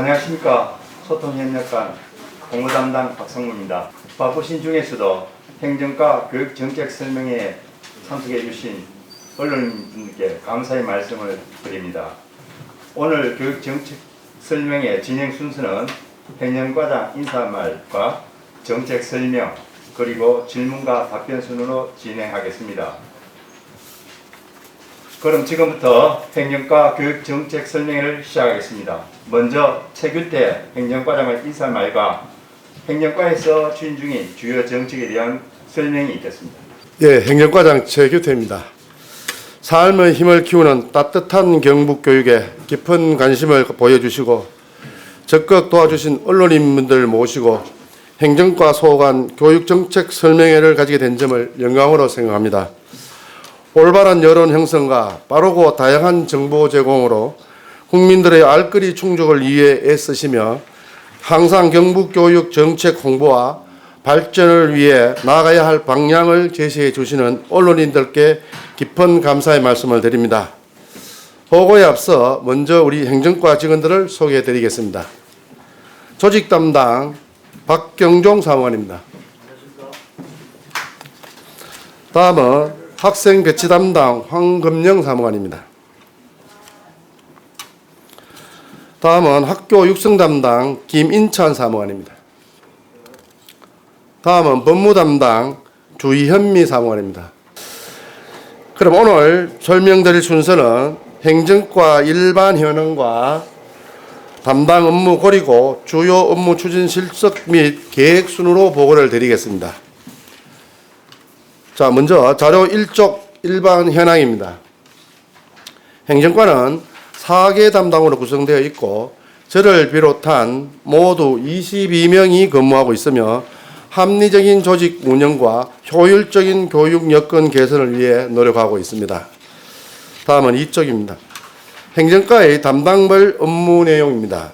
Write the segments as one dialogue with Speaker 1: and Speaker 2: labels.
Speaker 1: 안녕하십니까. 소통협력관 공무담당 박성무입니다. 바쁘신 중에서도 행정과 교육정책 설명회에 참석해 주신 언론인분들께 감사의 말씀을 드립니다. 오늘 교육정책 설명회 진행 순서는 행정과장 인사말과 정책 설명 그리고 질문과 답변 순으로 진행하겠습니다. 그럼 지금부터 행정과 교육정책 설명회를 시작하겠습니다. 먼저 최규태 행정과장의 인사말과 행정과에서 추진 중인 주요 정책에 대한 설명이 있겠습니다.
Speaker 2: 예, 행정과장 최규태입니다. 삶의 힘을 키우는 따뜻한 경북교육에 깊은 관심을 보여주시고 적극 도와주신 언론인분들 모시고 행정과 소관 교육정책 설명회를 가지게 된 점을 영광으로 생각합니다. 올바른 여론 형성과 빠르고 다양한 정보 제공으로 국민들의 알거리 충족을 위해 애쓰시며 항상 경북교육 정책 홍보와 발전을 위해 나아가야 할 방향을 제시해 주시는 언론인들께 깊은 감사의 말씀을 드립니다. 보고에 앞서 먼저 우리 행정과 직원들을 소개해 드리겠습니다. 조직 담당 박경종 사무관입니다. 다음은 학생 배치 담당 황금영 사무관입니다. 다음은 학교 육성 담당 김인찬 사무관입니다. 다음은 법무 담당 주현미 사무관입니다. 그럼 오늘 설명드릴 순서는 행정과 일반 현황과 담당 업무 고리고 주요 업무 추진 실적 및 계획 순으로 보고를 드리겠습니다. 자, 먼저 자료 1쪽 일반 현황입니다. 행정과는 4개 담당으로 구성되어 있고 저를 비롯한 모두 22명이 근무하고 있으며 합리적인 조직 운영과 효율적인 교육 여건 개선을 위해 노력하고 있습니다. 다음은 2쪽입니다. 행정과의 담당별 업무 내용입니다.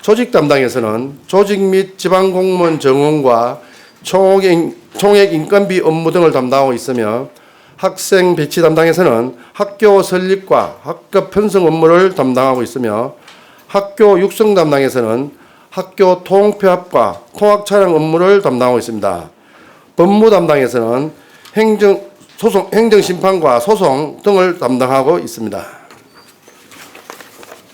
Speaker 2: 조직 담당에서는 조직 및 지방공무원 정원과 총액 인건비 업무 등을 담당하고 있으며 학생 배치 담당에서는 학교 설립과 학급 편성 업무를 담당하고 있으며 학교 육성 담당에서는 학교 통폐합과 통학 촬영 업무를 담당하고 있습니다. 법무 담당에서는 행정심판과 소송 등을 담당하고 있습니다.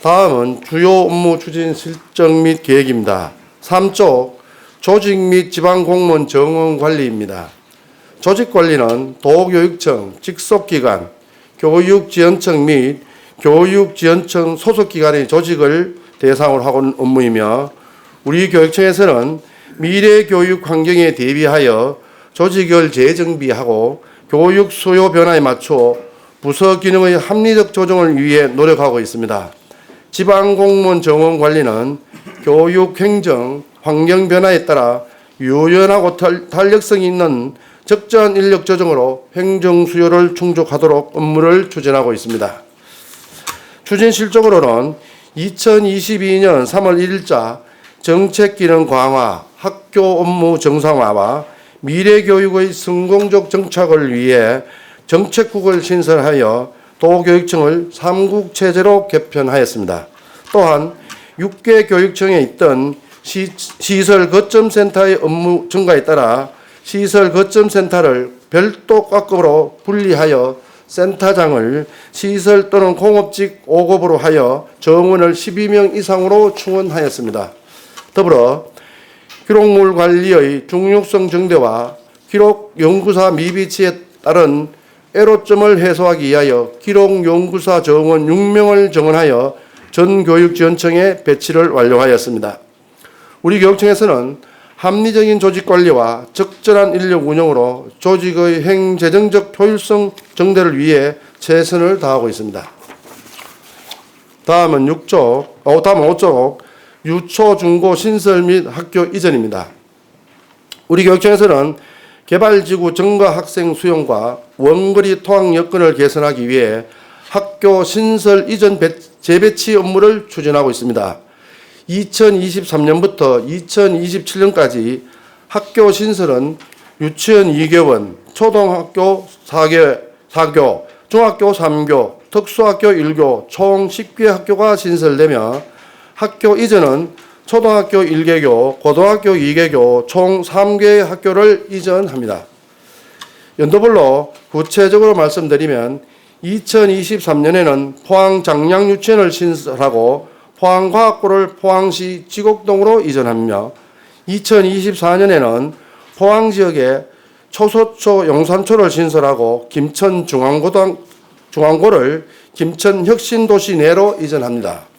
Speaker 2: 다음은 주요 업무 추진 실적 및 계획입니다. 3쪽 조직 및 지방공무원 정원 관리입니다. 조직관리는 도교육청, 직속기관, 교육지원청 및 교육지원청 소속기관의 조직을 대상으로 하는 업무이며 우리 교육청에서는 미래 교육 환경에 대비하여 조직을 재정비하고 교육 수요 변화에 맞춰 부서 기능의 합리적 조정을 위해 노력하고 있습니다. 지방공무원 정원 관리는 교육 행정, 환경 변화에 따라 유연하고 탄력성이 있는 적절한 인력 조정으로 행정 수요를 충족하도록 업무를 추진하고 있습니다. 추진 실적으로는 2022년 3월 1일자 정책 기능 강화, 학교 업무 정상화와 미래 교육의 성공적 정착을 위해 정책국을 신설하여 도교육청을 3국 체제로 개편하였습니다. 또한 6개 교육청에 있던 시설 거점센터의 업무 증가에 따라 시설 거점센터를 별도 과급으로 분리하여 센터장을 시설 또는 공업직 5급으로 하여 정원을 12명 이상으로 충원하였습니다. 더불어 기록물 관리의 중요성 증대와 기록 연구사 미비치에 따른 애로점을 해소하기 위하여 기록 연구사 정원 6명을 정원하여 전 교육지원청에 배치를 완료하였습니다. 우리 교육청에서는 합리적인 조직 관리와 적절한 인력 운영으로 조직의 행재정적 효율성 증대를 위해 최선을 다하고 있습니다. 다음은 5쪽 유초, 중고 신설 및 학교 이전입니다. 우리 교육청에서는 개발지구 증가 학생 수용과 원거리 통학 여건을 개선하기 위해 학교 신설 이전 재배치 업무를 추진하고 있습니다. 2023년부터 2027년까지 학교 신설은 유치원 2교원, 초등학교 4교, 중학교 3교, 특수학교 1교, 총 10개 학교가 신설되며 학교 이전은 초등학교 1개교, 고등학교 2개교 총 3개의 학교를 이전합니다. 연도별로 구체적으로 말씀드리면 2023년에는 포항 장량유치원을 신설하고 포항과학고를 포항시 지곡동으로 이전하며 2024년에는 포항 지역에 초소초 용산초를 신설하고 김천 중앙고를 김천 혁신도시 내로 이전합니다.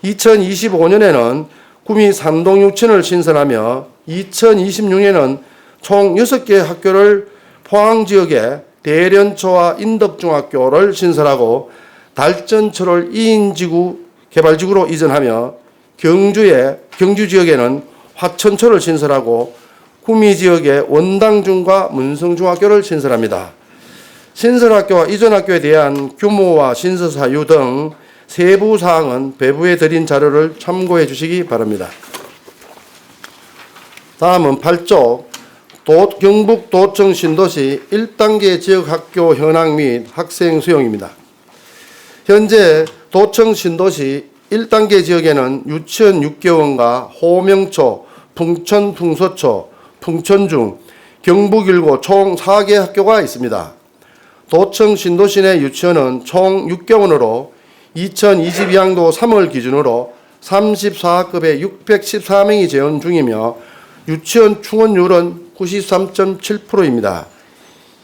Speaker 2: 2025년에는 구미 산동유치원을 신설하며 2026년에는 총 6개의 학교를 포항 지역에 대련초와 인덕중학교를 신설하고 달전초를 2인지구 개발지구로 이전하며 경주 지역에는 화천초를 신설하고 구미 지역에 원당중과 문성중학교를 신설합니다. 신설학교와 이전학교에 대한 규모와 신설 사유 등 세부 사항은 배부에 드린 자료를 참고해 주시기 바랍니다. 다음은 8쪽 경북도청 신도시 1단계 지역학교 현황 및 학생 수용입니다. 현재 도청 신도시 1단계 지역에는 유치원 6개원과 호명초, 풍천 풍소초, 풍천중, 경북일고 총 4개 학교가 있습니다. 도청 신도시 내 유치원은 총 6개원으로 2022학년도 3월 기준으로 34학급에 614명이 재원 중이며 유치원 충원율은 93.7%입니다.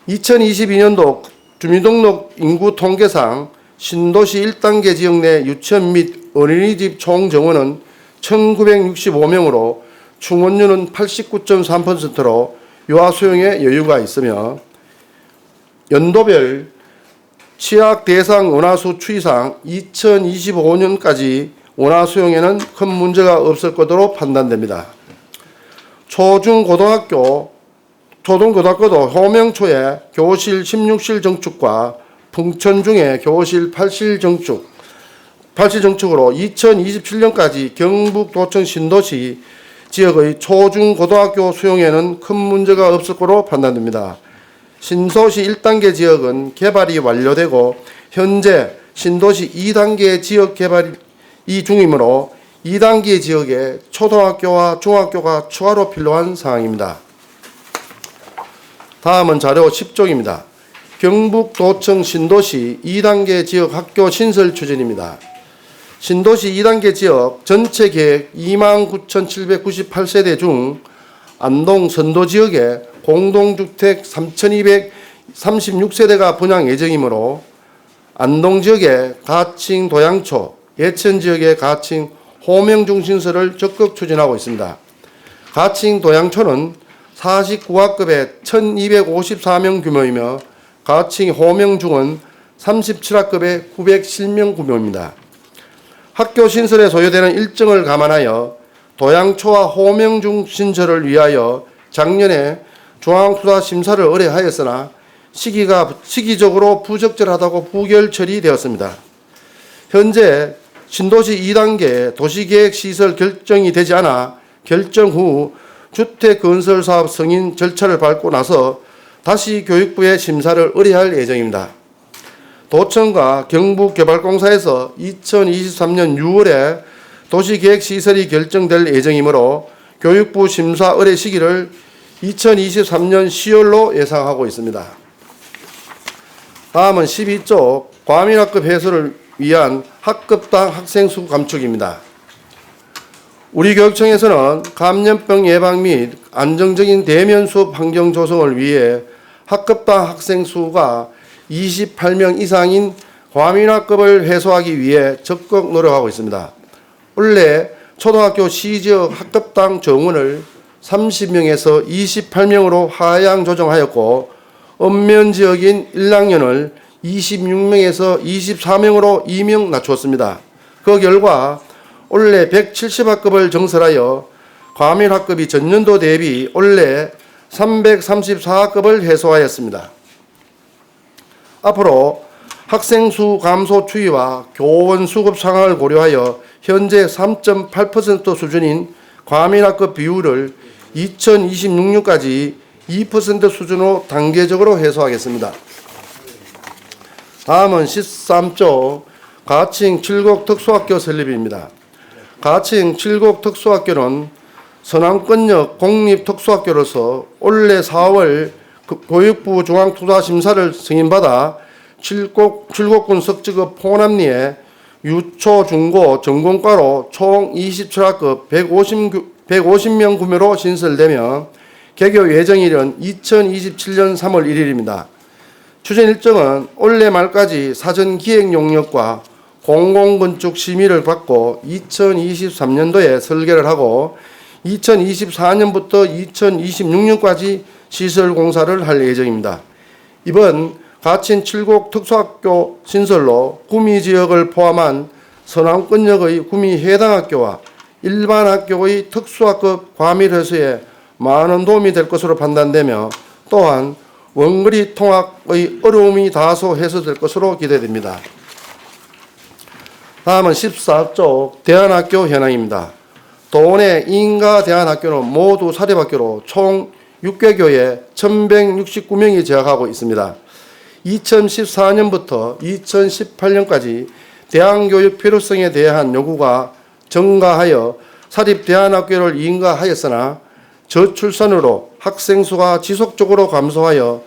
Speaker 2: 2022년도 주민등록 인구 통계상 신도시 1단계 지역 내 유치원 및 어린이집 총 정원은 1965명으로 충원율은 89.3%로 유아 수용에 여유가 있으며 연도별 취약 대상 원화수 추이상 2025년까지 원화 수용에는 큰 문제가 없을 것으로 판단됩니다. 초중고등학교도 호명초에 교실 16실 정축과 풍천중에 교실 8실 정축으로 2027년까지 경북도청 신도시 지역의 초중고등학교 수용에는 큰 문제가 없을 것으로 판단됩니다. 신도시 1단계 지역은 개발이 완료되고 현재 신도시 2단계 지역 개발이 중이므로 2단계 지역에 초등학교와 중학교가 추가로 필요한 사항입니다. 다음은 자료 10쪽입니다. 경북도청 신도시 2단계 지역 학교 신설 추진입니다. 신도시 2단계 지역 전체 계획 29,798세대 중 안동 선도 지역에 공동주택 3,236세대가 분양 예정이므로 안동 지역에 가칭 도양초, 예천 지역에 가칭 호명중 신설을 적극 추진하고 있습니다. 가칭 도양초는 49학급에 1,254명 규모이며 가칭 호명중은 37학급에 907명 규모입니다. 학교 신설에 소요되는 일정을 감안하여 도양초와 호명중 신설을 위하여 작년에 중앙수사 심사를 의뢰하였으나 시기적으로 부적절하다고 부결 처리되었습니다. 현재 신도시 2단계 도시계획시설 결정이 되지 않아 결정 후 주택건설사업 승인 절차를 밟고 나서 다시 교육부에 심사를 의뢰할 예정입니다. 도청과 경북개발공사에서 2023년 6월에 도시계획시설이 결정될 예정이므로 교육부 심사 의뢰 시기를 2023년 10월로 예상하고 있습니다. 다음은 12쪽 과민학급 해소를 위한 학급당 학생 수 감축입니다. 우리 교육청에서는 감염병 예방 및 안정적인 대면 수업 환경 조성을 위해 학급당 학생 수가 28명 이상인 과민학급을 해소하기 위해 적극 노력하고 있습니다. 원래 초등학교 시지역 학급당 정원을 30명에서 28명으로 하향 조정하였고 읍면 지역인 1학년을 26명에서 24명으로 2명 낮추었습니다. 그 결과 올해 170학급을 정설하여 과밀학급이 전년도 대비 올해 334학급을 해소하였습니다. 앞으로 학생 수 감소 추이와 교원 수급 상황을 고려하여 현재 3.8% 수준인 과밀학급 비율을 2026년까지 2% 수준으로 단계적으로 해소하겠습니다. 다음은 13조 가칭 7곡 특수학교 설립입니다. 가칭 칠곡 특수학교는 서남권역 공립특수학교로서 올해 4월 교육부 중앙투자심사를 승인받아 칠곡군 석지급 포남리에 유초, 중고, 전공과로 총 27학급 150명 구매로 신설되며 개교 예정일은 2027년 3월 1일입니다. 추진 일정은 올해 말까지 사전 기획 용역과 공공건축 심의를 받고 2023년도에 설계를 하고 2024년부터 2026년까지 시설 공사를 할 예정입니다. 이번 가칭 칠곡 특수학교 신설로 구미 지역을 포함한 서남권역의 구미 해당 학교와 일반 학교의 특수학급 과밀 해소에 많은 도움이 될 것으로 판단되며 또한 원거리 통학의 어려움이 다소 해소될 것으로 기대됩니다. 다음은 14쪽 대안학교 현황입니다. 도내 인가 대안학교는 모두 사립학교로 총 6개교에 1169명이 재학하고 있습니다. 2014년부터 2018년까지 대안교육 필요성에 대한 요구가 증가하여 사립대안학교를 인가하였으나 저출산으로 학생 수가 지속적으로 감소하여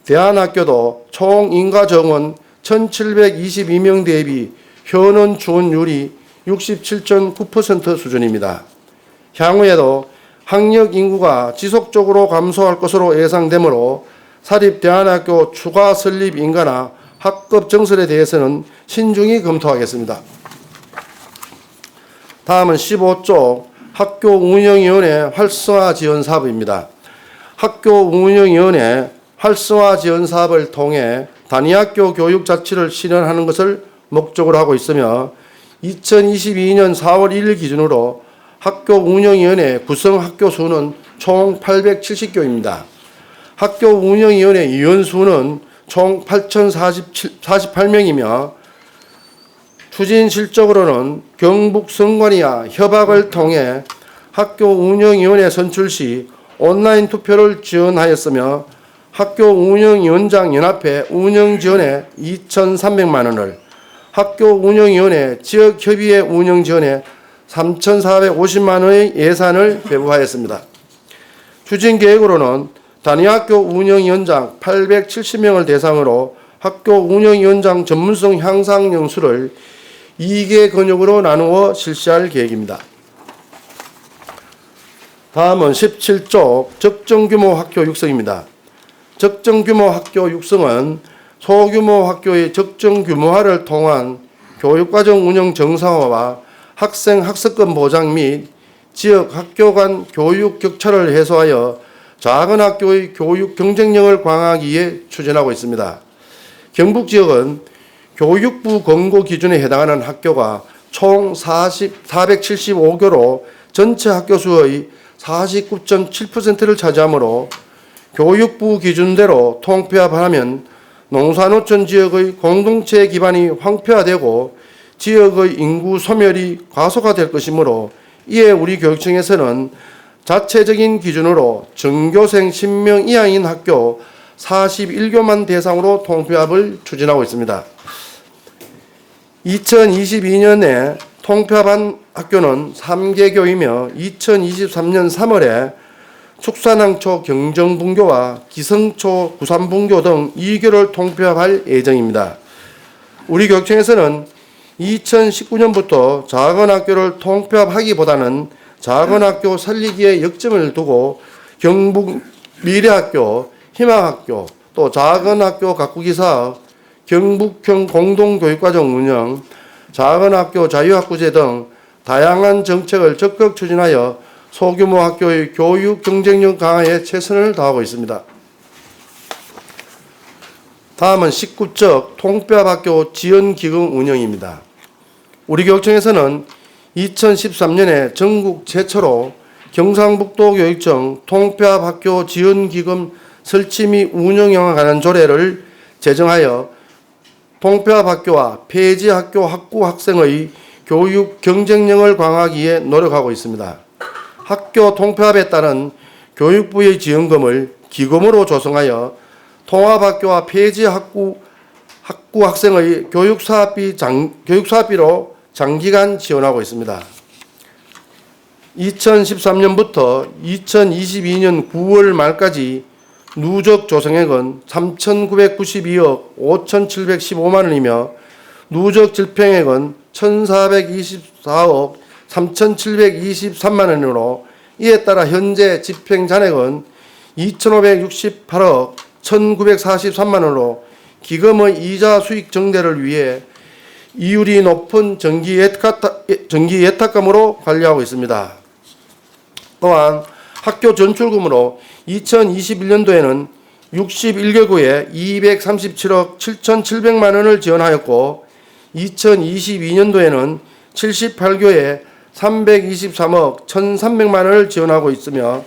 Speaker 2: 대안학교도 총 인가 정원 1722명 대비 현원 지원율이 67.9% 수준입니다. 향후에도 학력 인구가 지속적으로 감소할 것으로 예상되므로 사립대안학교 추가 설립 인가나 학급 정설에 대해서는 신중히 검토하겠습니다. 다음은 15쪽 학교 운영위원회 활성화 지원 사업입니다. 학교 운영위원회 활성화 지원 사업을 통해 단위학교 교육 자치를 실현하는 것을 목적으로 하고 있으며 2022년 4월 1일 기준으로 학교 운영위원회 구성 학교 수는 총 870교입니다. 학교 운영위원회 위원 수는 총 8,048명이며 추진 실적으로는 경북 선관위와 협약을 통해 학교 운영위원회 선출 시 온라인 투표를 지원하였으며 학교 운영위원장 연합회 운영지원에 2,300만 원을 학교 운영위원회 지역협의회 운영지원에 3,450만 원의 예산을 배부하였습니다. 추진계획으로는 단위학교 운영위원장 870명을 대상으로 학교 운영위원장 전문성 향상 연수를 2개 근역으로 나누어 실시할 계획입니다. 다음은 17쪽 적정규모 학교 육성입니다. 적정규모 학교 육성은 소규모 학교의 적정규모화를 통한 교육과정 운영 정상화와 학생 학습권 보장 및 지역 학교 간 교육 격차를 해소하여 작은 학교의 교육 경쟁력을 강화하기 위해 추진하고 있습니다. 경북 지역은 교육부 권고 기준에 해당하는 학교가 총 475교로 전체 학교 수의 49.7%를 차지하므로 교육부 기준대로 통폐합하면 농사노촌 지역의 공동체 기반이 황폐화되고 지역의 인구 소멸이 가속화될 것이므로 이에 우리 교육청에서는 자체적인 기준으로 전교생 10명 이하인 학교 41교만 대상으로 통폐합을 추진하고 있습니다. 2022년에 통폐합한 학교는 3개교이며 2023년 3월에 축산항초 경정분교와 기성초 구산분교 등 2교를 통폐합할 예정입니다. 우리 교육청에서는 2019년부터 작은 학교를 통폐합하기보다는 작은 학교 살리기에 역점을 두고 경북 미래학교, 희망학교, 또 작은 학교 가꾸기 사업, 경북형 공동교육과정 운영, 작은 학교 자유학구제 등 다양한 정책을 적극 추진하여 소규모 학교의 교육 경쟁력 강화에 최선을 다하고 있습니다. 다음은 19쪽 통폐합학교 지원기금 운영입니다. 우리 교육청에서는 2013년에 전국 최초로 경상북도 교육청 통폐합학교 지원기금 설치 및 운영에 관한 조례를 제정하여 통폐합학교와 폐지학교 학구 학생의 교육 경쟁력을 강화하기 위해 노력하고 있습니다. 학교 통폐합에 따른 교육부의 지원금을 기금으로 조성하여 통합학교와 폐지학구 학생의 교육사업비로 장기간 지원하고 있습니다. 2013년부터 2022년 9월 말까지 누적 조성액은 3,992억 5,715만 원이며 누적 질평액은 1,424억 3,723만 원으로 이에 따라 현재 집행 잔액은 2,568억 1,943만 원으로 기금의 이자 수익 정대를 위해 이율이 높은 정기 예탁금으로 관리하고 있습니다. 또한 학교 전출금으로 2021년도에는 61개구에 237억 7,700만 원을 지원하였고 2022년도에는 78교에 323억 1,300만 원을 지원하고 있으며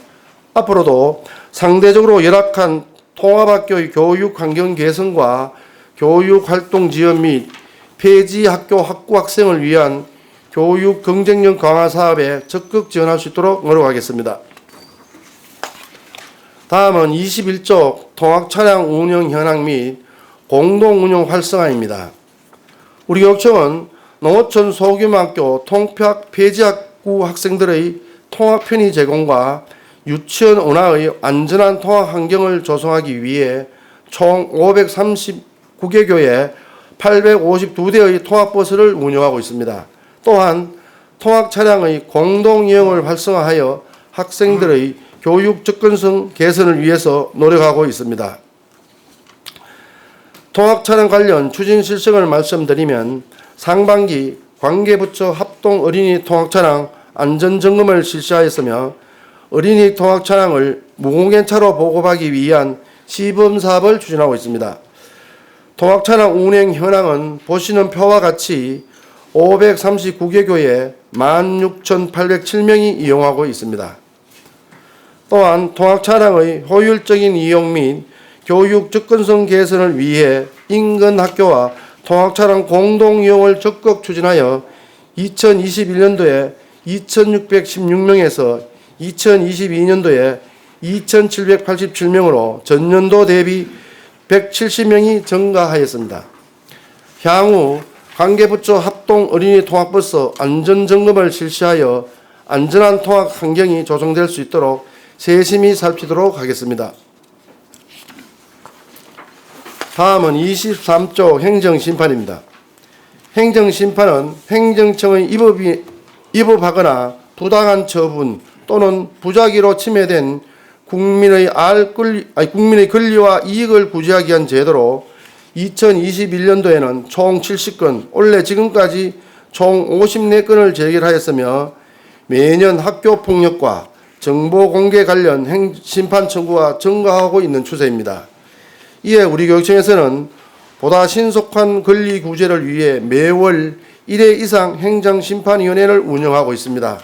Speaker 2: 앞으로도 상대적으로 열악한 통합학교의 교육 환경 개선과 교육 활동 지원 및 폐지 학교 학구 학생을 위한 교육 경쟁력 강화 사업에 적극 지원할 수 있도록 노력하겠습니다. 다음은 21조 통학 차량 운영 현황 및 공동 운영 활성화입니다. 우리 교육청은 농어촌 소규모 학교 통학 폐지 학구 학생들의 통학 편의 제공과 유치원 운하의 안전한 통학 환경을 조성하기 위해 총 539개 교에 852대의 통학버스를 운영하고 있습니다. 또한 통학 차량의 공동 이용을 활성화하여 학생들의 교육 접근성 개선을 위해서 노력하고 있습니다. 통학 차량 관련 추진 실정을 말씀드리면 상반기 관계부처 합동 어린이 통학 차량 안전점검을 실시하였으며 어린이 통학 차량을 무공해차로 보급하기 위한 시범 사업을 추진하고 있습니다. 통학 차량 운행 현황은 보시는 표와 같이 539개 교에 16,807명이 이용하고 있습니다. 또한 통학 차량의 효율적인 이용 및 교육 접근성 개선을 위해 인근 학교와 통학 차량 공동 이용을 적극 추진하여 2021년도에 2,616명에서 2022년도에 2,787명으로 전년도 대비 170명이 증가하였습니다. 향후 관계부처 합동 어린이 통학버스 안전점검을 실시하여 안전한 통학 환경이 조성될 수 있도록 세심히 살피도록 하겠습니다. 다음은 23조 행정심판입니다. 행정심판은 행정청의 위법하거나 부당한 처분 또는 부작위로 침해된 국민의 권리와 이익을 구제하기 위한 제도로 2021년도에는 총 70건, 올해 지금까지 총 54건을 제기하였으며 매년 학교 폭력과 정보 공개 관련 심판 청구가 증가하고 있는 추세입니다. 이에 우리 교육청에서는 보다 신속한 권리 구제를 위해 매월 1회 이상 행정심판위원회를 운영하고 있습니다.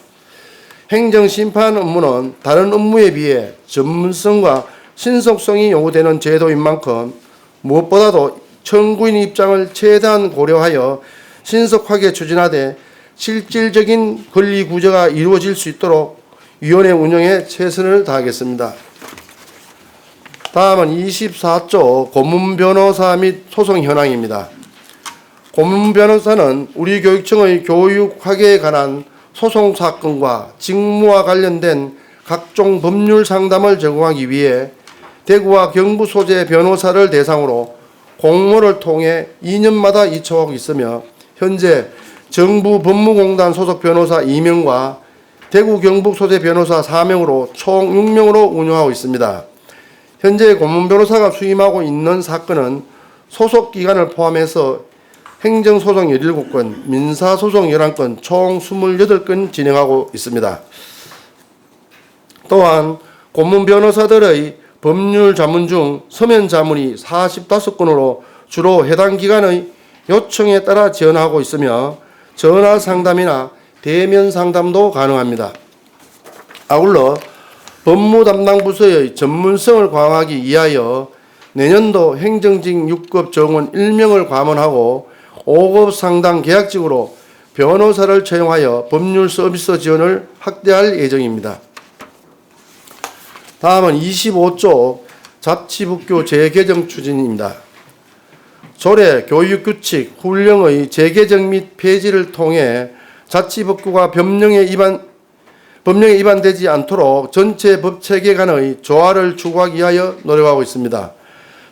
Speaker 2: 행정심판 업무는 다른 업무에 비해 전문성과 신속성이 요구되는 제도인 만큼 무엇보다도 청구인 입장을 최대한 고려하여 신속하게 추진하되 실질적인 권리 구제가 이루어질 수 있도록 위원회 운영에 최선을 다하겠습니다. 다음은 24조 고문변호사 및 소송 현황입니다. 고문변호사는 우리 교육청의 교육학에 관한 소송 사건과 직무와 관련된 각종 법률 상담을 제공하기 위해 대구와 경부 소재 변호사를 대상으로 공모를 통해 2년마다 이초하고 있으며 현재 정부 법무공단 소속 변호사 2명과 대구 경북 소재 변호사 4명으로 총 6명으로 운영하고 있습니다. 현재 고문 변호사가 수임하고 있는 사건은 소속 기관을 포함해서 행정소송 17건, 민사소송 11건, 총 28건 진행하고 있습니다. 또한 고문 변호사들의 법률 자문 중 서면 자문이 45건으로 주로 해당 기관의 요청에 따라 지원하고 있으며 전화 상담이나 대면 상담도 가능합니다. 아울러 법무 담당 부서의 전문성을 강화하기 위하여 내년도 행정직 6급 정원 1명을 과문하고 5급 상당 계약직으로 변호사를 채용하여 법률 서비스 지원을 확대할 예정입니다. 다음은 25조 자치북교 재개정 추진입니다. 조례, 교육규칙, 훈령의 재개정 및 폐지를 통해 자치북교가 법령에 법령에 위반되지 않도록 전체 법체계 간의 조화를 추구하기 위하여 노력하고 있습니다.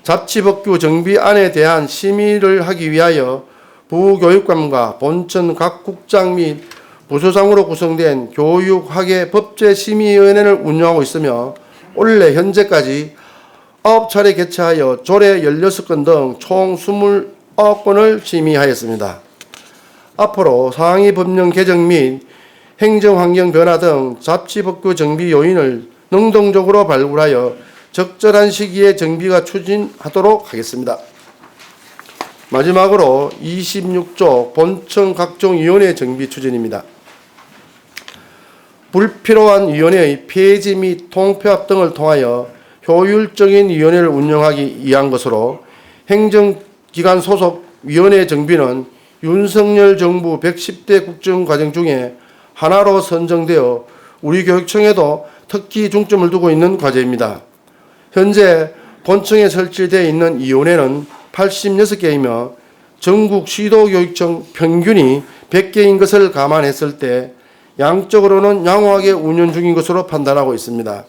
Speaker 2: 자치법규 정비안에 대한 심의를 하기 위하여 부교육감과 본청 각 국장 및 부서장으로 구성된 교육학예 법제심의위원회를 운영하고 있으며 올해 현재까지 9차례 개최하여 조례 16건 등 총 29건을 심의하였습니다. 앞으로 상위 법령 개정 및 행정환경 변화 등 자치법규 정비 요인을 능동적으로 발굴하여 적절한 시기에 정비가 추진하도록 하겠습니다. 마지막으로 26조 본청 각종 위원회 정비 추진입니다. 불필요한 위원회의 폐지 및 통폐합 등을 통하여 효율적인 위원회를 운영하기 위한 것으로 행정기관 소속 위원회 정비는 윤석열 정부 110대 국정과정 중에 하나로 선정되어 우리 교육청에도 특히 중점을 두고 있는 과제입니다. 현재 본청에 설치되어 있는 위원회는 86개이며 전국 시도교육청 평균이 100개인 것을 감안했을 때 양적으로는 양호하게 운영 중인 것으로 판단하고 있습니다.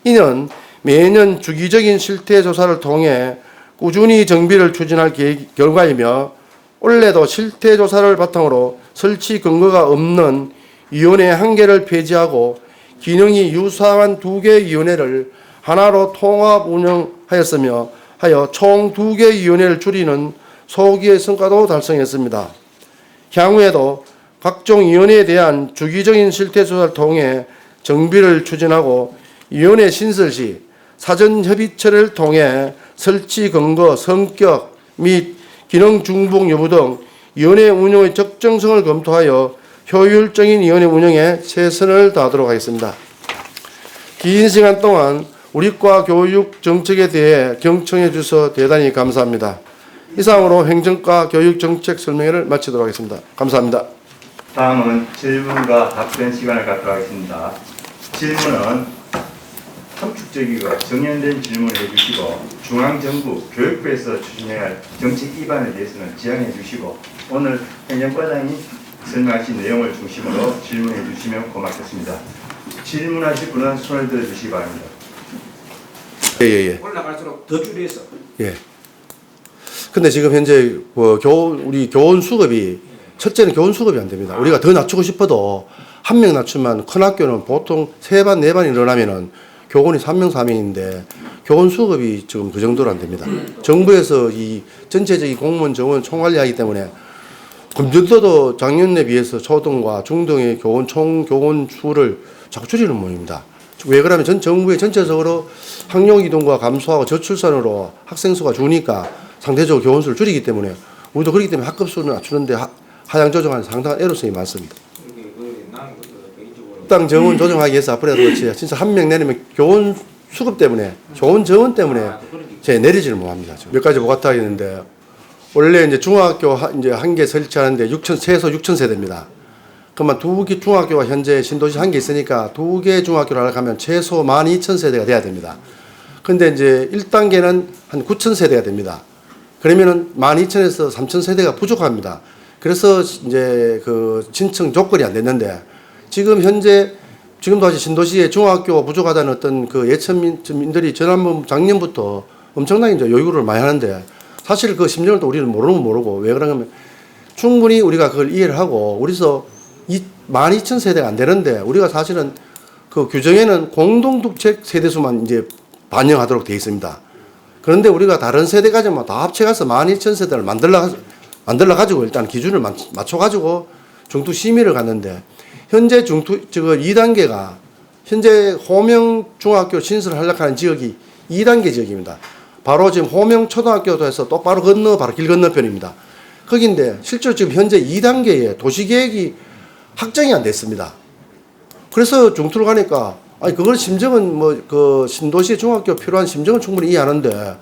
Speaker 2: 이는 매년 주기적인 실태조사를 통해 꾸준히 정비를 추진할 결과이며 올해도 실태조사를 바탕으로 설치 근거가 없는 위원회 1개를 폐지하고 기능이 유사한 2개 위원회를 하나로 통합 운영하였으며 하여 총 2개 위원회를 줄이는 소기의 성과도 달성했습니다. 향후에도 각종 위원회에 대한 주기적인 실태조사를 통해 정비를 추진하고 위원회 신설 시 사전협의체를 통해 설치 근거, 성격 및 기능 중복 여부 등 위원회 운영의 적정성을 검토하여 효율적인 위원회 운영에 최선을 다하도록 하겠습니다. 긴 시간 동안 우리과 교육 정책에 대해 경청해 주셔서 대단히 감사합니다. 이상으로 행정과 교육 정책 설명회를 마치도록 하겠습니다. 감사합니다.
Speaker 1: 다음은 질문과 답변 시간을 갖도록 하겠습니다. 질문은 함축적이고 정연된 질문을 해주시고 중앙정부 교육부에서 추진해야 할 정책 위반에 대해서는 지양해 주시고 오늘 행정과장이 설명하신 내용을 중심으로 질문해 주시면 고맙겠습니다. 질문하실 분은 손을 들어주시기 바랍니다.
Speaker 2: 예.
Speaker 3: 올라갈수록 더 줄여서.
Speaker 2: 예. 근데 지금 현재 우리 교원 수급이 첫째는 교원 수급이 안 됩니다. 우리가 더 낮추고 싶어도 한 명 낮추면 큰 학교는 보통 3반, 4반이 늘어나면은 교원이 3명, 4명인데 교원 수급이 지금 그 정도로 안 됩니다. 정부에서 이 전체적인 공무원 정원 총관리하기 때문에 금년도도 작년에 비해서 초등과 중등의 총 교원 수를 자꾸 줄이는 모양입니다. 왜 그러면 전 정부에 전체적으로 학령 이동과 감소하고 저출산으로 학생 수가 주니까 상대적으로 교원 수를 줄이기 때문에 우리도 그렇기 때문에 학급 수는 낮추는데 하향 조정하는 상당한 애로성이 많습니다. 땅 정원 조정하기 위해서 앞으로도 그렇지 진짜 한 명 내리면 교원 수급 때문에 교원 정원 때문에 제 내리지를 못합니다. 몇 가지 보고가 있는데 원래 이제 중학교 이제 한 개 설치하는데 최소 6천 세대입니다. 그러면 2개 중학교가 현재 신도시 한 개 있으니까 2개 중학교를 하려면 최소 12,000세대가 돼야 됩니다. 근데 이제 1단계는 한 9,000세대가 됩니다. 그러면은 12,000에서 3,000세대가 부족합니다. 그래서 이제 그 신청 조건이 안 됐는데 지금 현재 지금도 아직 신도시에 중학교가 부족하다는 어떤 그 예천민들이 작년부터 엄청나게 이제 요구를 많이 하는데 사실 그 심정을 또 우리는 모르고 왜 그러냐면 충분히 우리가 그걸 이해를 하고 우리서 12,000세대가 안 되는데 우리가 사실은 그 규정에는 공동독책 세대수만 이제 반영하도록 되어 있습니다. 그런데 우리가 다른 세대까지만 다 합쳐가서 12,000세대를 만들어 가지고 일단 기준을 맞춰 가지고 중투 심의를 갔는데 현재 중투 2단계가 현재 호명 중학교 신설을 하려고 하는 지역이 2단계 지역입니다. 바로 지금 호명 초등학교도 해서 또 바로 바로 길 건너편입니다. 거기인데 실제로 지금 현재 2단계에 도시계획이 확정이 안 됐습니다. 그래서 중투를 가니까 아니 그걸 심정은 뭐 그 신도시 중학교 필요한 심정은 충분히 이해하는데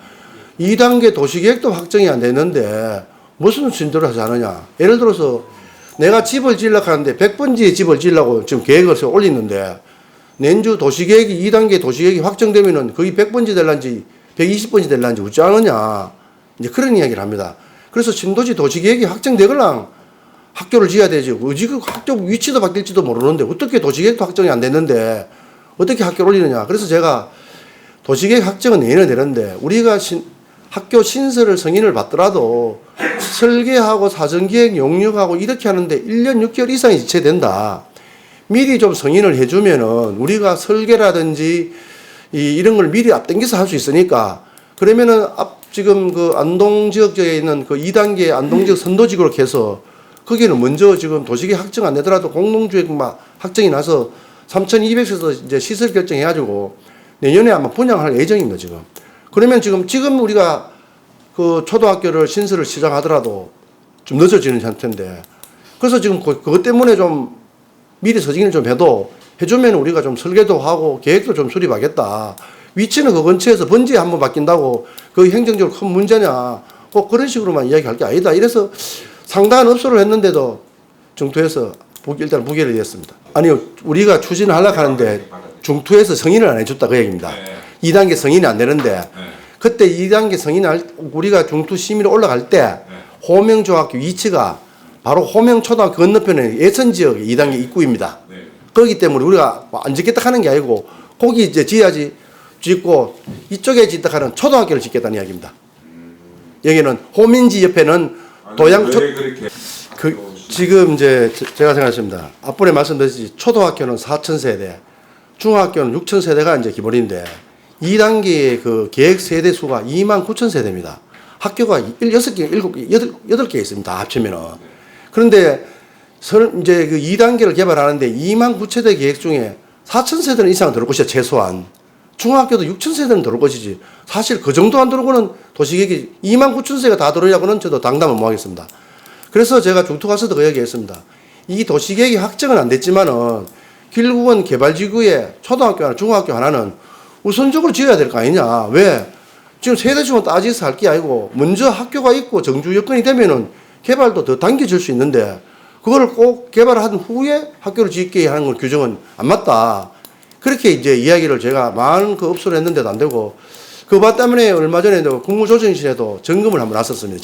Speaker 2: 2단계 도시계획도 확정이 안 됐는데 무슨 진도를 하지 않느냐. 예를 들어서 내가 집을 지으려고 하는데 100번지에 집을 지으려고 지금 계획을 올리는데 내년주 도시계획이 2단계 도시계획이 확정되면은 거의 100번지 될란지 120번지 될란지 어찌 않느냐. 이제 그런 이야기를 합니다. 그래서 신도시 도시계획이 확정되걸랑 학교를 지어야 되지. 지금 학교 위치도 바뀔지도 모르는데 어떻게 도시계획도 확정이 안 됐는데 어떻게 학교를 올리느냐. 그래서 제가 도시계획 확정은 내년에 되는데 우리가 학교 신설을 승인을 받더라도 설계하고 사전기획 용역하고 이렇게 하는데 1년 6개월 이상이 지체된다. 미리 좀 승인을 해주면은 우리가 설계라든지 이런 걸 미리 앞당겨서 할 수 있으니까 그러면은 지금 그 안동 지역에 있는 그 2단계 안동 지역 선도지구로 해서 거기는 먼저 지금 도시계획 확정 안 되더라도 공동주택 확정이 나서 3,200에서 이제 시설 결정해가지고 내년에 아마 분양할 예정입니다, 지금. 그러면 지금 우리가 그 초등학교를 신설을 시작하더라도 좀 늦어지는 상태인데 그래서 지금 그것 때문에 좀 미리 서징을 좀 해주면 우리가 좀 설계도 하고 계획도 좀 수립하겠다. 위치는 그 근처에서 번지에 한번 바뀐다고 그 행정적으로 큰 문제냐. 꼭 그런 식으로만 이야기할 게 아니다. 이래서 상당한 업소를 했는데도 중투에서 일단 부결이 됐습니다. 아니요, 우리가 추진을 하려고 하는데 중투에서 승인을 안 해줬다 그 얘기입니다. 2단계 승인이 안 되는데 그때 2단계 우리가 중투 심의로 올라갈 때 호명중학교 위치가 바로 호명초등학교 건너편에 예선지역의 2단계 입구입니다. 그렇기 때문에 우리가 안 짓겠다 하는 게 아니고 거기 이제 지어야지 짓고 이쪽에 짓다 하는 초등학교를 짓겠다는 이야기입니다. 여기는 호민지 옆에는 지금 이제 제가 생각했습니다. 앞번에 말씀드렸듯이 초등학교는 4,000세대, 중학교는 6,000세대가 이제 기본인데 2단계의 그 계획 세대 수가 29,000세대입니다. 학교가 6개, 7개, 8개 있습니다. 다 합치면은. 그런데 이제 그 2단계를 개발하는데 29,000세대 계획 중에 4,000세대는 이상 들어올 것이야, 최소한. 중학교도 6,000세대는 들어올 것이지. 사실 그 정도 안 들어오고는 도시계획이 29,000세가 다 들어오냐고는 저도 당담을 못 하겠습니다. 그래서 제가 중투 가서도 그 얘기 했습니다. 이 도시계획이 확정은 안 됐지만은 결국은 개발지구에 초등학교 하나, 중학교 하나는 우선적으로 지어야 될 거 아니냐. 왜? 지금 세대수만 따지서 할 게 아니고 먼저 학교가 있고 정주 여건이 되면은 개발도 더 당겨질 수 있는데 그거를 꼭 개발한 후에 학교를 짓게 하는 건 규정은 안 맞다. 그렇게 이제 이야기를 제가 많은 그 업소를 했는데도 안 되고 그것 때문에 얼마 전에도 국무조정실에도 점검을 한번 났었습니다.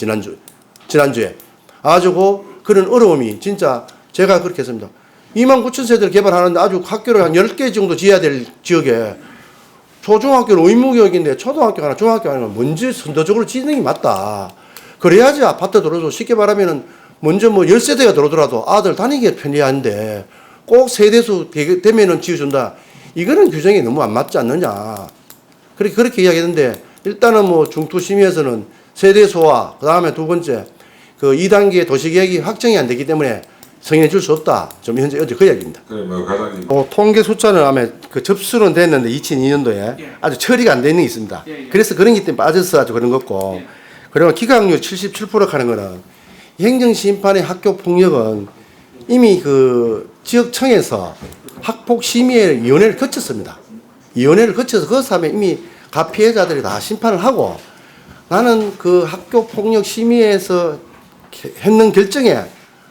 Speaker 2: 지난주에. 아주 그런 어려움이 진짜 제가 그렇게 했습니다. 29,000세대를 개발하는데 아주 학교를 한 10개 정도 지어야 될 지역에 초중학교는 의무교육인데 초등학교 하나 중학교 하나 먼저 선도적으로 짓는 게 맞다. 그래야지 아파트 들어도 쉽게 말하면은 먼저 뭐 10세대가 들어오더라도 아들 다니기에 편리한데 꼭 세대수 되면은 지어준다. 이거는 규정이 너무 안 맞지 않느냐. 그렇게 이야기했는데 일단은 뭐 중투심의에서는 세대수와 그 다음에 두 번째 그 2단계 도시계획이 확정이 안 되기 때문에 승인해 줄 수 없다. 좀 현재 어제 그 이야기입니다.
Speaker 3: 그래, 뭐 과장님.
Speaker 2: 통계 숫자는 아마 그 접수는 됐는데 2002년도에 아주 처리가 안 되는 게 있습니다. 그래서 그런 게 때문에 빠져서 아주 그런 거고. 그리고 기각률 77% 하는 거는 행정심판의 학교 폭력은 이미 그 지역청에서 학폭심의위원회를 거쳤습니다. 위원회를 거쳐서 그 사람에 이미 각 피해자들이 다 심판을 하고 나는 그 학교 폭력 심의에서 했는 결정에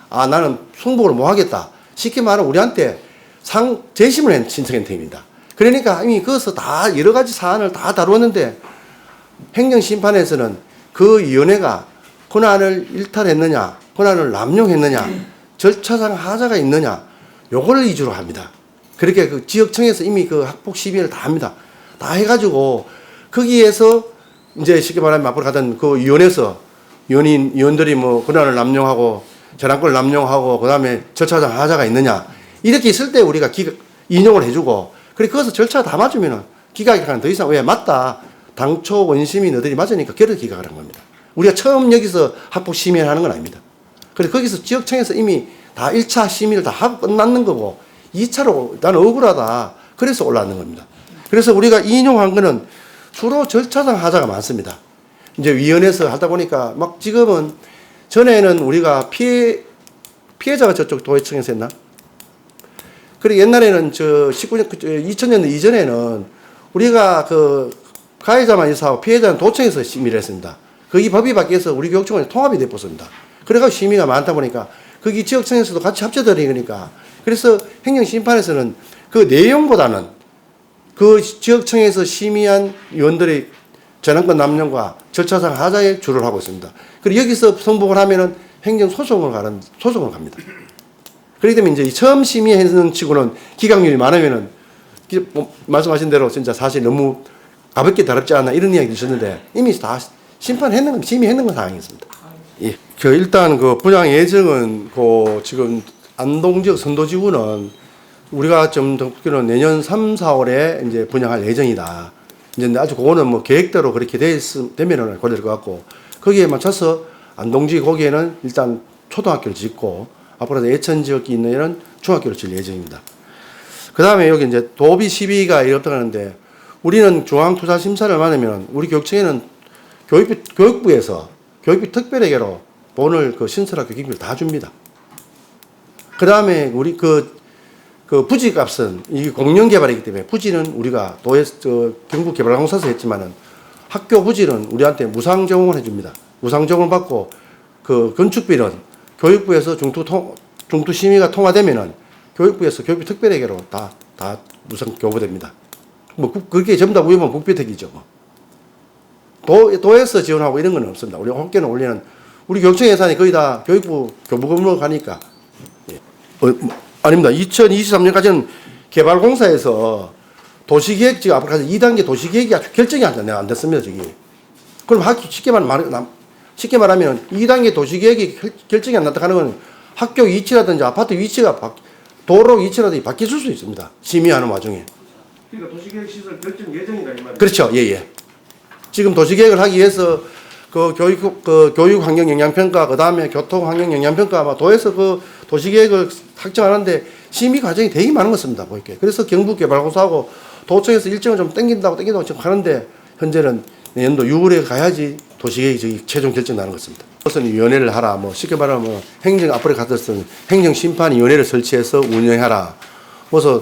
Speaker 2: 나는 승복을 못 하겠다. 쉽게 말하면 우리한테 재심을 신청한 팀입니다. 그러니까 이미 거기서 다 여러 가지 사안을 다 다루었는데 행정심판에서는 그 위원회가 권한을 일탈했느냐, 권한을 남용했느냐, 절차상 하자가 있느냐, 요걸 위주로 합니다. 그렇게 그 지역청에서 이미 그 학폭 시비를 다 합니다. 다 해가지고 거기에서 이제 쉽게 말하면 앞으로 가던 그 위원회에서 위원들이 뭐 권한을 남용하고 재량권을 남용하고 그 다음에 절차상 하자가 있느냐 이렇게 있을 때 우리가 인용을 해주고 그래 거기서 절차가 다 맞으면은 기각이 더 이상 왜 맞다. 당초 원심이 너들이 맞으니까 그래서 기각을 한 겁니다. 우리가 처음 여기서 학폭 심의를 하는 건 아닙니다. 그래서 거기서 지역청에서 이미 다 1차 심의를 다 하고 끝났는 거고 2차로 나는 억울하다. 그래서 올라왔는 겁니다. 그래서 우리가 인용한 거는 주로 절차상 하자가 많습니다. 이제 위원회에서 하다 보니까 막 지금은 전에는 우리가 피해자가 저쪽 도의청에서 했나? 그리고 옛날에는 2000년대 이전에는 우리가 그 가해자만 있어하고 피해자는 도청에서 심의를 했습니다. 거기 법이 바뀌어서 우리 교육청은 통합이 돼버렸습니다. 그래가지고 심의가 많다 보니까 거기 지역청에서도 같이 합쳐드리니까 그래서 행정심판에서는 그 내용보다는 그 지역청에서 심의한 위원들의 재량권 남용과 절차상 하자에 주를 하고 있습니다. 그리고 여기서 성공을 하면은 행정소송을 갑니다. 그렇기 때문에 이제 처음 심의하는 치고는 기각률이 많으면은 말씀하신 대로 진짜 사실 너무 가볍게 다뤘지 않나 이런 이야기 드셨는데 이미 다 심의했는 건 상황이었습니다. 예. 일단 그 분양 예정은 지금 안동 지역 선도지구는 우리가 좀 듣기로는 내년 3, 4월에 이제 분양할 예정이다. 이제 아주 그거는 뭐 계획대로 그렇게 되면은 고될 것 같고 거기에 맞춰서 안동지 거기에는 일단 초등학교를 짓고 앞으로 예천 지역에 있는 애는 중학교를 질 예정입니다. 그 다음에 여기 이제 도비 시비가 이렇다고 하는데 우리는 중앙투자심사를 받으면 우리 교육청에는 교육부에서 교육비 특별회계로 돈을 그 신설학교 기금을 다 줍니다. 그 다음에 우리 그 부지 값은 이게 공영개발이기 때문에 부지는 우리가 경북개발공사에서 했지만은 학교 부지는 우리한테 무상 제공을 해줍니다. 무상 제공을 받고 그 건축비는 교육부에서 중투 심의가 통과되면은 교육부에서 교육비 특별회계로 다 무상 교부됩니다. 뭐 그게 전부 다 우유면 국비특이죠. 뭐. 도에서 지원하고 이런 건 없습니다. 우리 학교는 원래는 우리 교육청 예산이 거의 다 교육부 교부금으로 가니까. 예. 아닙니다. 2023년까지는 개발공사에서 도시계획 지금 앞으로 가서 2단계 도시계획이 아주 결정이 안 됐습니다. 저기. 그럼 쉽게 말하면 2단계 도시계획이 결정이 안 났다 하는 건 학교 위치라든지 아파트 위치가 도로 위치라든지 바뀔 수 있습니다. 심의하는 와중에.
Speaker 3: 그러니까 도시계획 시설 결정 예정이다 이 말이에요.
Speaker 2: 그렇죠. 예. 지금 도시계획을 하기 위해서 그 교육 환경 영향평가, 그 다음에 교통 환경 영향평가, 아마 도에서 그 도시계획을 확정하는데 심의 과정이 되게 많은 것입니다. 보이게. 그래서 경북개발공사하고 도청에서 일정을 좀 땡긴다고 지금 하는데 현재는 내년도 6월에 가야지 도시계획이 최종 결정 나는 것입니다. 무슨 위원회를 하라, 뭐 쉽게 말하면 뭐 행정 앞으로 갔었던 행정심판위원회를 설치해서 운영하라. 무슨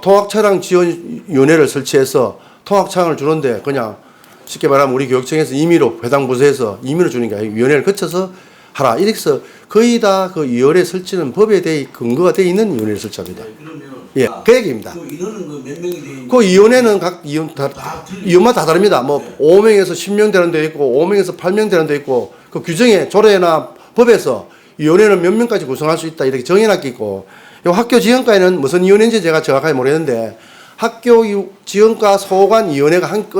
Speaker 2: 통학차량 지원위원회를 설치해서 통학차량을 주는데 그냥 쉽게 말하면 우리 교육청에서 임의로 해당 부서에서 임의로 주는 게 아니고 위원회를 거쳐서 하라. 이렇게 해서 거의 다 그 위원회 설치는 법에 대해 근거가 되어 있는 위원회를 설치합니다.
Speaker 4: 네, 그러면
Speaker 2: 예, 그 얘기입니다.
Speaker 4: 그 인원은 그 몇 명이 돼 있는
Speaker 2: 그 위원회는 각 위원마다 다 다릅니다. 뭐 5명에서 10명 되는 데 있고 5명에서 8명 되는 데 있고 그 규정에 조례나 법에서 위원회는 몇 명까지 구성할 수 있다 이렇게 정해놨기 있고 요 학교 지원과에는 무슨 위원회인지 제가 정확하게 모르겠는데 학교 지원과 소관 위원회가 한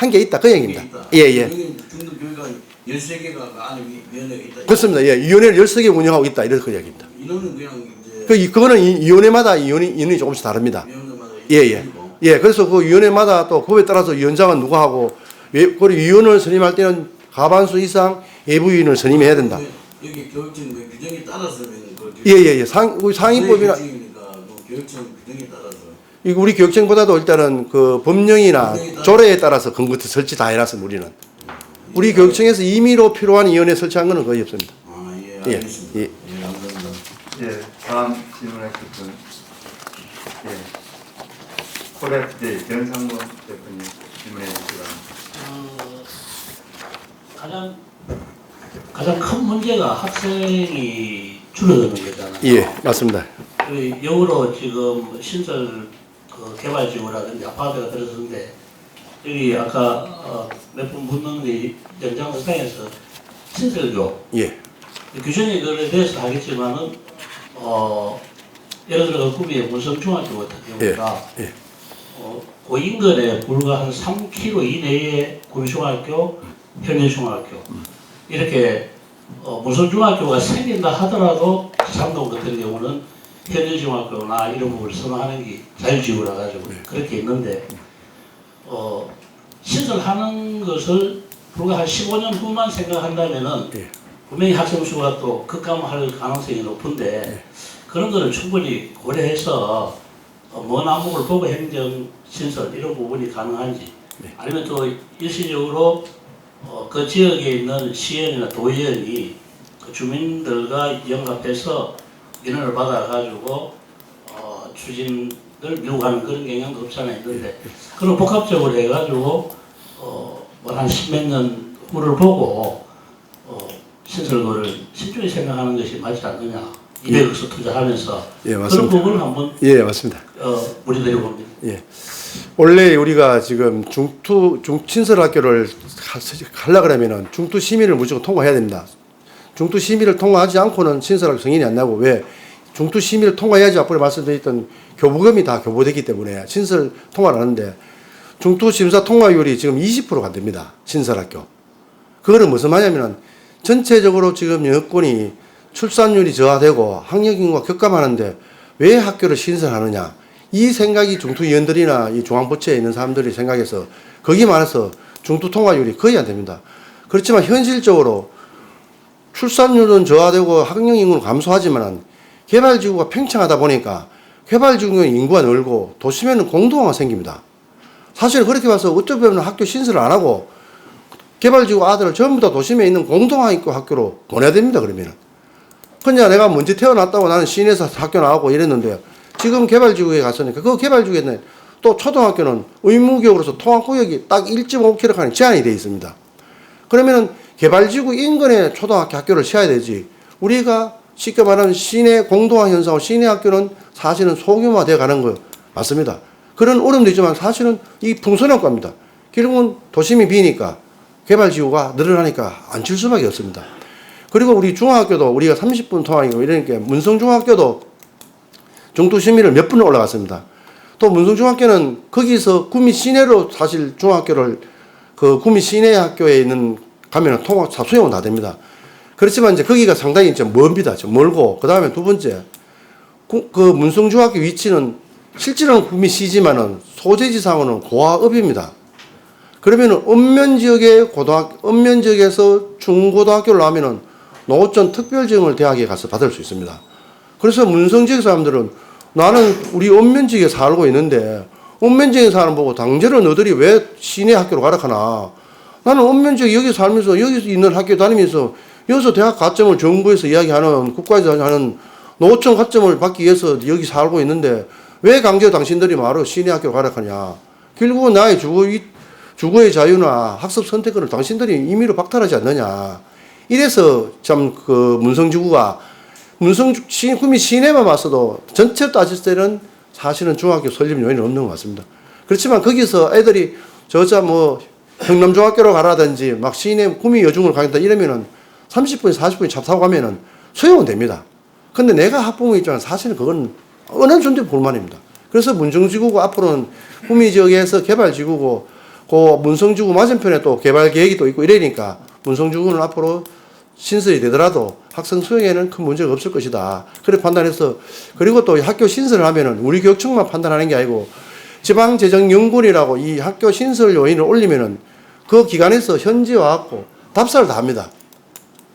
Speaker 2: 개 있다 그 얘기입니다. 예.
Speaker 4: 중등교육원 13개가 안에 위원회가 있다.
Speaker 2: 그렇습니다. 예, 위원회를 13개 운영하고 있다 이런 그 얘기입니다.
Speaker 4: 인원은 그냥 이제
Speaker 2: 그거는 위원회마다 인원이 조금씩 다릅니다.
Speaker 4: 위원회마다
Speaker 2: 예. 그래서 그 위원회마다 또 법에 따라서 위원장은 누가 하고 그리고 위원을 선임할 때는 가반수 이상 예부위원을 선임해야 된다.
Speaker 4: 여기 교육청 그 규정에 따라서는 그
Speaker 2: 예. 상위법이나
Speaker 4: 규정이니까 뭐 교육청 규정에 따라서
Speaker 2: 이거 우리 교육청보다도 일단은 그 법령이나 조례에 따라서 근거부터 설치 다 해놨습니다. 우리는 우리 교육청에서 임의로 필요한 위원회 설치한 거는 거의 없습니다.
Speaker 4: 예, 알겠습니다.
Speaker 2: 예.
Speaker 4: 감사합니다.
Speaker 1: 예, 다음 질문하실 분. 예. 코레트데이 변상문 대표님 질문해 주시기 바랍니다.
Speaker 5: 가장 큰 문제가 학생이 줄어드는 거잖아요.
Speaker 2: 예, 맞습니다.
Speaker 5: 역으로 지금 신설 개발 지구라든지 아파트가 들어서는데 여기 아까 몇 분 묻는 연장선상에서 신설교
Speaker 2: 예.
Speaker 5: 규정이 그에 대해서 하겠지만은 예를 들어 구미의 문성중학교 같은 경우가
Speaker 2: 예.
Speaker 5: 고인근에 불과 한 3km 이내에 군중학교, 현대중학교 이렇게 문성중학교가 생긴다 하더라도 삼동 같은 경우는 현대중학교나 이런 부분을 선호하는 게 자유지구라 가지고 그렇게 있는데 신설하는 것을 불과 한 15년 후만 생각한다면은 분명히 학생 수가 또 급감할 가능성이 높은데 그런 거를 충분히 고려해서 먼 안목을 보고 행정 신설 이런 부분이 가능한지 아니면 또 일시적으로 그 지역에 있는 시의원이나 도의원이 그 주민들과 연합해서 인원을 받아가지고 추진을 밀고 가는 그런 경향도 없지 않아 있는데 그런 복합적으로 해가지고 한 십몇 년 후를 보고 신설거를 신중히 생각하는 것이 맞지 않느냐 200억씩 투자하면서
Speaker 2: 맞습니다.
Speaker 5: 그런 부분을 한번
Speaker 2: 맞습니다.
Speaker 5: 문의드려 봅니다.
Speaker 2: 원래 우리가 지금 중신설 학교를 하려 그러면은 중투 심의를 무조건 통과해야 됩니다. 중투 심의를 통과하지 않고는 신설학 승인이 안 나고 왜 중투 심의를 통과해야지 앞으로 말씀드렸던 교부금이 다 교부되기 때문에 신설 통과를 하는데 중투 심사 통과율이 지금 20%가 안 됩니다. 신설학교. 그거는 무슨 말이냐면은 전체적으로 지금 여건이 출산율이 저하되고 학력 인구가 격감하는데 왜 학교를 신설하느냐. 이 생각이 중투위원들이나 이 중앙부처에 있는 사람들이 생각해서 거기 많아서 중투 통과율이 거의 안 됩니다. 그렇지만 현실적으로 출산율은 저하되고 학령 인구는 감소하지만 개발지구가 팽창하다 보니까 개발지구의 인구가 늘고 도심에는 공동화가 생깁니다. 사실 그렇게 봐서 어쩌 보면 학교 신설을 안 하고 개발지구 아들을 전부 다 도심에 있는 공동화 있고 학교로 보내야 됩니다. 그러면은. 그냥 내가 먼저 태어났다고 나는 시내에서 학교 나오고 이랬는데 지금 개발지구에 갔으니까 그 개발지구에는 또 초등학교는 의무교육으로서 통학구역이 딱 1.5km 제한이 되어 있습니다. 그러면은 개발지구 인근에 초등학교 학교를 세워야 되지. 우리가 쉽게 말하는 시내 공동화 현상으로 시내 학교는 사실은 소규모화되어 가는 거 맞습니다. 그런 어려움도 있지만 사실은 이 풍선효과입니다. 결국은 도심이 비니까 개발지구가 늘어나니까 안 칠 수밖에 없습니다. 그리고 우리 중학교도 우리가 30분 통학이고 이러니까 문성중학교도 중투심의를 몇 분을 올라갔습니다. 또 문성중학교는 거기서 구미 시내로 사실 중학교를 그 구미 시내 학교에 있는 가면은 통학 수용은 다 됩니다. 그렇지만 이제 거기가 상당히 좀 먼비다. 좀 멀고 그 다음에 두 번째 그 문성중학교 위치는 실제로는 구미 시지만은 소재지상으로는 고아읍입니다. 그러면은 읍면 지역에서 중고등학교를 나오면은 노천 특별지원을 대학에 가서 받을 수 있습니다. 그래서 문성 지역 사람들은 나는 우리 읍면 지역에 살고 있는데 읍면 지역에 사는 보고 당제로 너들이 왜 시내 학교로 가라 하나. 나는 읍면 지역 여기 살면서 여기 있는 학교 다니면서 여기서 대학 가점을 정부에서 이야기하는 국가에서 하는 노천 가점을 받기 위해서 여기 살고 있는데 왜 강제로 당신들이 말로 시내 학교로 가라 하냐. 결국은 나의 주거의 자유나 학습 선택권을 당신들이 임의로 박탈하지 않느냐. 이래서 참 그 문성지구가 구미 시내만 봤어도 전체로 따질 때는 사실은 중학교 설립 요인은 없는 것 같습니다. 그렇지만 거기서 애들이 경남중학교로 가라든지 막 시내 구미 여중을 가겠다 이러면은 30분, 40분이 차 타고 가면은 소용은 됩니다. 근데 내가 학부모 입장은 사실은 그건 어느 정도 볼만입니다. 그래서 문성지구가 앞으로는 구미 지역에서 개발지구고 그 문성지구 맞은편에 또 개발 계획이 또 있고 이러니까 문성지구는 앞으로 신설이 되더라도 학생 수용에는 큰 문제가 없을 것이다. 그렇게 판단해서 그리고 또 학교 신설을 하면은 우리 교육청만 판단하는 게 아니고 지방재정연구원이라고 이 학교 신설 요인을 올리면은 그 기관에서 현지에 와갖고 답사를 다 합니다.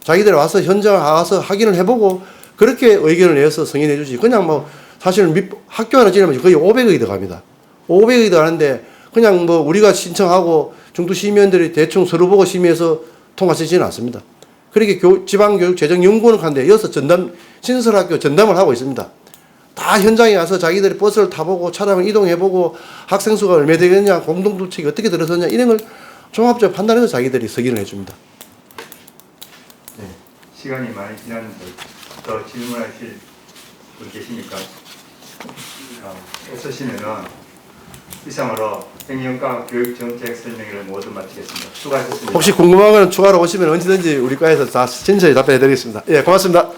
Speaker 2: 자기들 와서 현장 와서 확인을 해보고 그렇게 의견을 내서 승인해 주지. 그냥 뭐 사실은 학교 하나 지으면 거의 500억이 들어갑니다. 500억이 들어가는데 그냥 뭐 우리가 신청하고 중도 시민들이 대충 서류 보고 심의해서 통과시키지는 않습니다. 그렇게 지방교육재정연구원을 가는데 여기서 신설학교 전담을 하고 있습니다. 다 현장에 가서 자기들이 버스를 타보고 차량을 이동해보고 학생 수가 얼마 되겠냐, 공동두책이 어떻게 들어섰냐 이런 걸 종합적으로 판단해서 자기들이 승인을 해줍니다.
Speaker 1: 네, 시간이 많이 지났는데 더 질문하실 분 계십니까? 없으시면은 이상으로 행정과 교육정책 설명회를 모두 마치겠습니다. 수고하셨습니다.
Speaker 2: 혹시 궁금한 건 추가로 오시면 언제든지 우리 과에서 다 친절히 답변해 드리겠습니다. 예, 고맙습니다.